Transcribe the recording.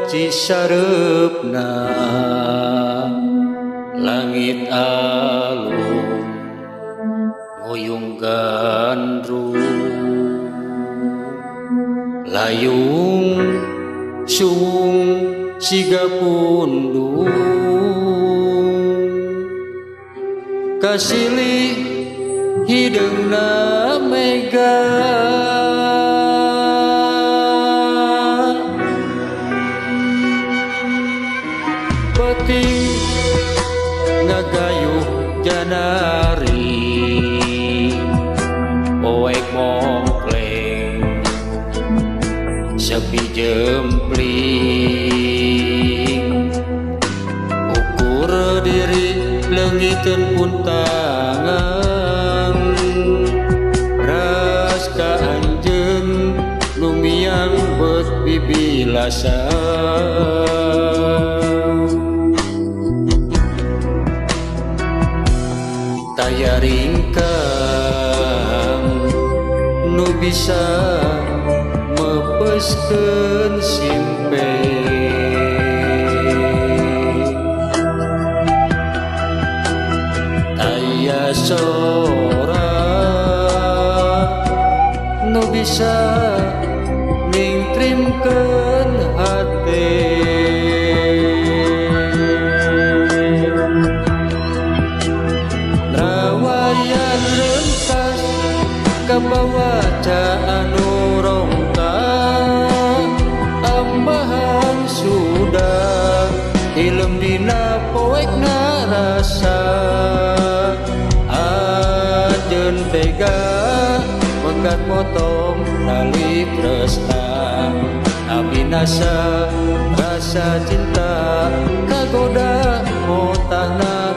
Cisareupna langit alung ngoyong gandrung layung suung siga pundung kasilih hideungna mega peuting ngagayuh janari poek mongkleng sepi jempling ukur diri leungiteun pun tangan ras ka anjeun lumiang beut bibilasan taya ringkang nu bisa mepeskeun simpe taya sora nu bisa ningtrimkeun hate kabawaca anu rongkang ambahan sudah hilem dina poekna rasa ajeun tega menggat motong tali tresna abinasa rasa cinta kagoda motahna